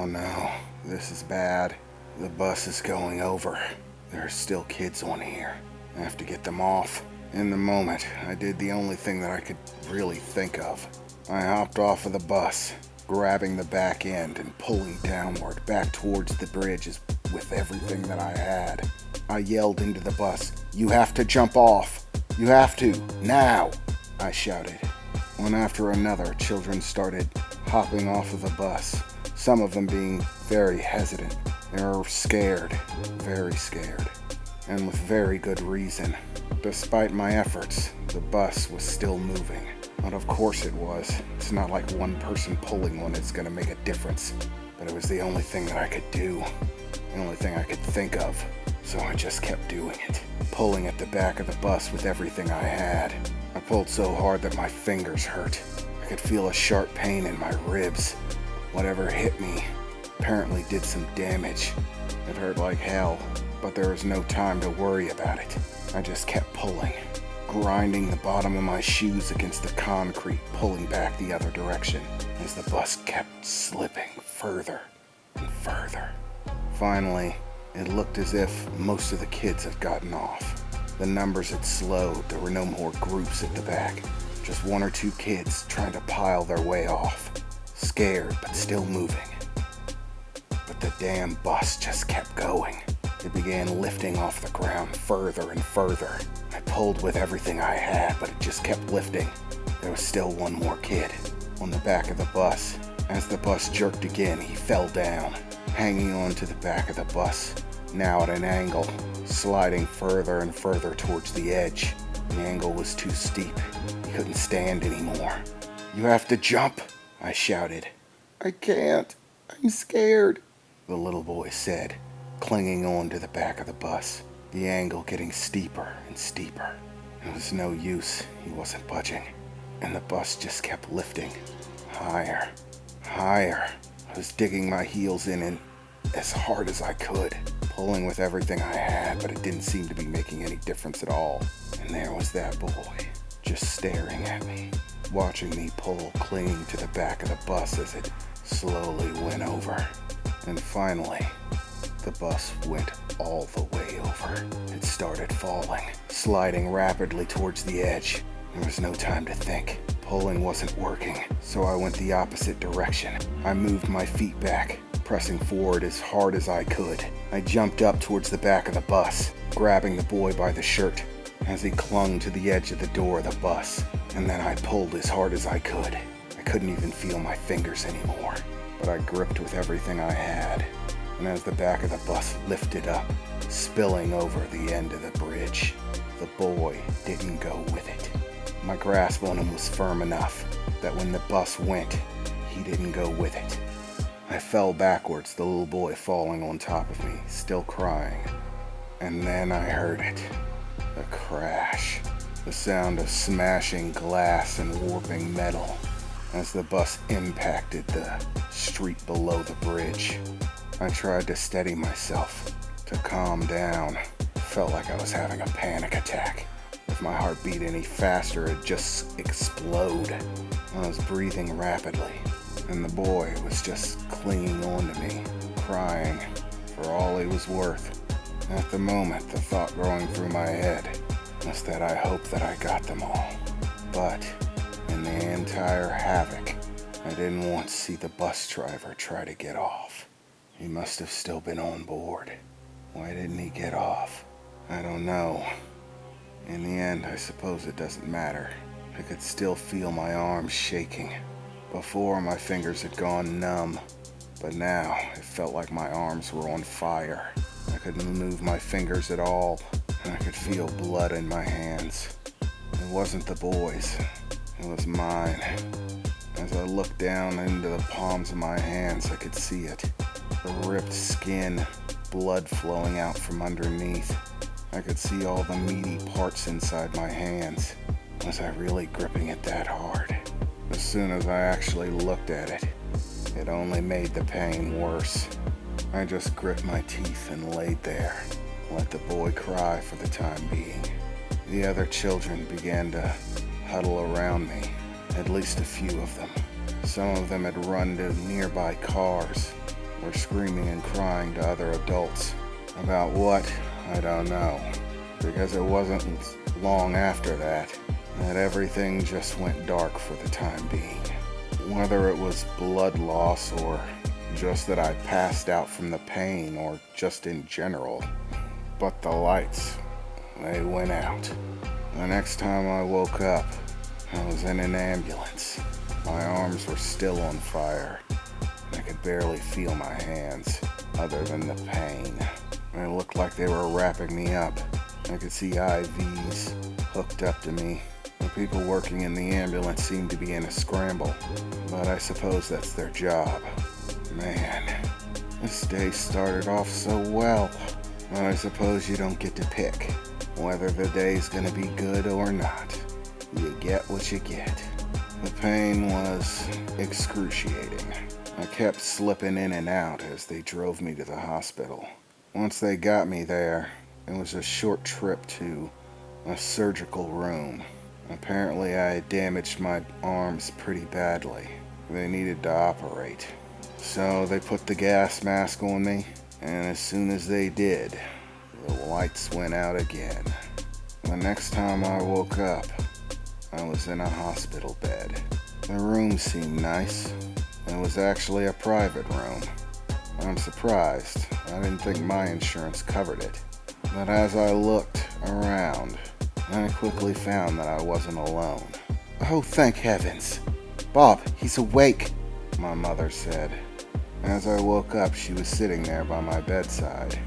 Oh no, this is bad. The bus is going over. There are still kids on here. I have to get them off. In the moment, I did the only thing that I could really think of. I hopped off of the bus, grabbing the back end and pulling downward back towards the bridge with everything that I had. I yelled into the bus, "You have to jump off! You have to! Now!" I shouted. One after another, children started hopping off of the bus, some of them being very hesitant. They were scared, very scared, and with very good reason. Despite my efforts, the bus was still moving. But of course it was. It's not like one person pulling one is going to make a difference. But it was the only thing that I could do, the only thing I could think of. So I just kept doing it, pulling at the back of the bus with everything I had. I pulled so hard that my fingers hurt. I could feel a sharp pain in my ribs. Whatever hit me apparently did some damage. It hurt like hell, but there was no time to worry about it. I just kept pulling, grinding the bottom of my shoes against the concrete, pulling back the other direction as the bus kept slipping further and further. Finally, it looked as if most of the kids had gotten off. The numbers had slowed. There were no more groups at the back. Just one or two kids trying to pile their way off. Scared, but still moving. But the damn bus just kept going. It began lifting off the ground further and further. I pulled with everything I had, but it just kept lifting. There was still one more kid on the back of the bus. As the bus jerked again, he fell down, hanging on to the back of the bus, now at an angle, sliding further and further towards the edge. The angle was too steep. He couldn't stand anymore. "You have to jump," I shouted. "I can't. I'm scared," the little boy said, clinging on to the back of the bus, the angle getting steeper and steeper. It was no use. He wasn't budging, and the bus just kept lifting. Higher, higher. I was digging my heels in as hard as I could, pulling with everything I had, but it didn't seem to be making any difference at all. And there was that boy, just staring at me, watching me pull, clinging to the back of the bus as it slowly went over. And finally, the bus went all the way over. It started falling, sliding rapidly towards the edge. There was no time to think. Pulling wasn't working, so I went the opposite direction. I moved my feet back, pressing forward as hard as I could. I jumped up towards the back of the bus, grabbing the boy by the shirt as he clung to the edge of the door of the bus, and then I pulled as hard as I could. I couldn't even feel my fingers anymore, but I gripped with everything I had, and as the back of the bus lifted up, spilling over the end of the bridge, the boy didn't go with it. My grasp on him was firm enough that when the bus went, he didn't go with it. I fell backwards, the little boy falling on top of me, still crying. And then I heard it. The crash. The sound of smashing glass and warping metal as the bus impacted the street below the bridge. I tried to steady myself, to calm down. Felt like I was having a panic attack. If my heart beat any faster, it'd just explode. I was breathing rapidly, and the boy was just clinging on to me, crying for all he was worth. At the moment, the thought going through my head was that I hoped that I got them all. But in the entire havoc, I didn't want to see the bus driver try to get off. He must have still been on board. Why didn't he get off? I don't know. In the end, I suppose it doesn't matter. I could still feel my arms shaking. Before, my fingers had gone numb, but now it felt like my arms were on fire. I couldn't move my fingers at all, and I could feel blood in my hands. It wasn't the boys, it was mine. As I looked down into the palms of my hands, I could see it. The ripped skin, blood flowing out from underneath. I could see all the meaty parts inside my hands. Was I really gripping it that hard? As soon as I actually looked at it, it only made the pain worse. I just grit my teeth and laid there, let the boy cry for the time being. The other children began to huddle around me, at least a few of them. Some of them had run to nearby cars, or screaming and crying to other adults. About what? I don't know. Because it wasn't long after that everything just went dark for the time being. Whether it was blood loss or just that I passed out from the pain or just in general. But the lights, they went out. The next time I woke up, I was in an ambulance. My arms were still on fire. I could barely feel my hands, other than the pain. It looked like they were wrapping me up. I could see IVs hooked up to me. The people working in the ambulance seemed to be in a scramble, but I suppose that's their job. Man, this day started off so well, but I suppose you don't get to pick whether the day's gonna be good or not. You get what you get. The pain was excruciating. I kept slipping in and out as they drove me to the hospital. Once they got me there, it was a short trip to a surgical room. Apparently I had damaged my arms pretty badly. They needed to operate. So they put the gas mask on me, and as soon as they did, the lights went out again. The next time I woke up, I was in a hospital bed. The room seemed nice. It was actually a private room. I'm surprised. I didn't think my insurance covered it. But as I looked around, I quickly found that I wasn't alone. "Oh, thank heavens. Bob, he's awake," my mother said. As I woke up, she was sitting there by my bedside.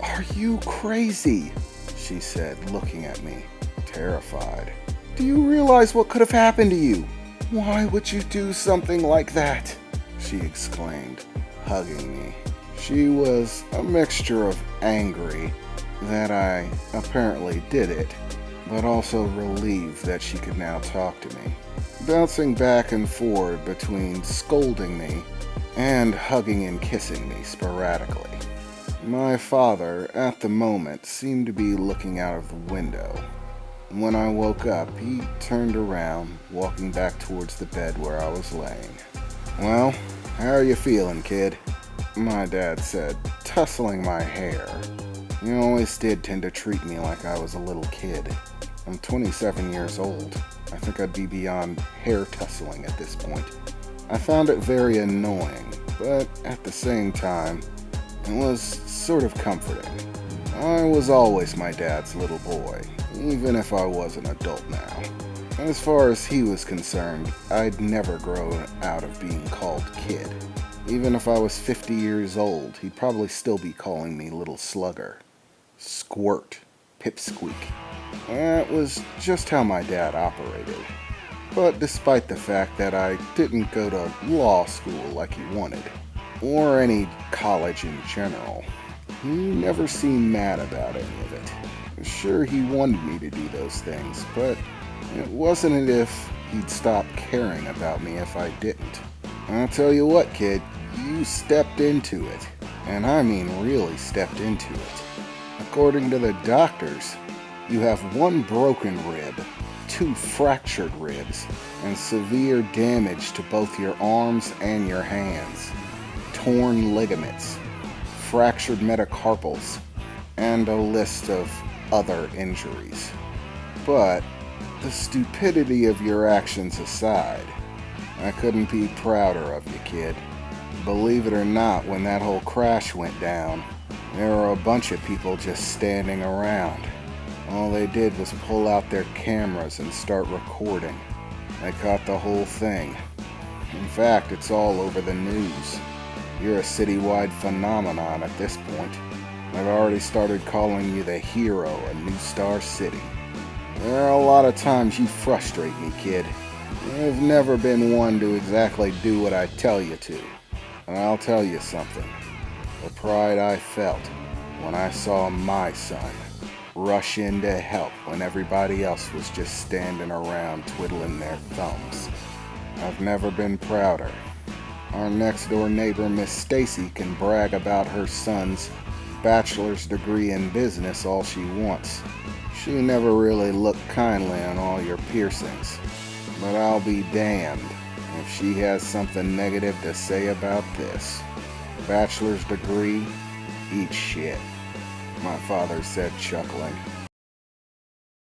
"Are you crazy?" she said, looking at me, terrified. "Do you realize what could have happened to you? Why would you do something like that?" she exclaimed, hugging me. She was a mixture of angry that I apparently did it, but also relieved that she could now talk to me, bouncing back and forth between scolding me and hugging and kissing me sporadically. My father, at the moment, seemed to be looking out of the window. When I woke up, he turned around, walking back towards the bed where I was laying. "Well, how are you feeling, kid?" my dad said, tussling my hair. He always did tend to treat me like I was a little kid. I'm 27 years old. I think I'd be beyond hair tussling at this point. I found it very annoying, but at the same time, it was sort of comforting. I was always my dad's little boy, even if I was an adult now. As far as he was concerned, I'd never grown out of being called kid. Even if I was 50 years old, he'd probably still be calling me Little Slugger, Squirt, Pipsqueak. That was just how my dad operated. But despite the fact that I didn't go to law school like he wanted, or any college in general, he never seemed mad about any of it. Sure, he wanted me to do those things, but it wasn't as if he'd stop caring about me if I didn't. I'll tell you what, kid, you stepped into it. And I mean really stepped into it. According to the doctors, you have 1 broken rib, 2 fractured ribs, and severe damage to both your arms and your hands, torn ligaments, fractured metacarpals, and a list of other injuries. But the stupidity of your actions aside, I couldn't be prouder of you, kid. Believe it or not, when that whole crash went down, there were a bunch of people just standing around. All they did was pull out their cameras and start recording. They caught the whole thing. In fact, it's all over the news. You're a citywide phenomenon at this point. I've already started calling you the hero of New Star City. There are a lot of times you frustrate me, kid. You've never been one to exactly do what I tell you to. And I'll tell you something. The pride I felt when I saw my son rush in to help when everybody else was just standing around twiddling their thumbs. I've never been prouder. Our next door neighbor, Miss Stacy, can brag about her son's bachelor's degree in business all she wants. She never really looked kindly on all your piercings. But I'll be damned if she has something negative to say about this. Bachelor's degree? Eat shit, my father said, chuckling.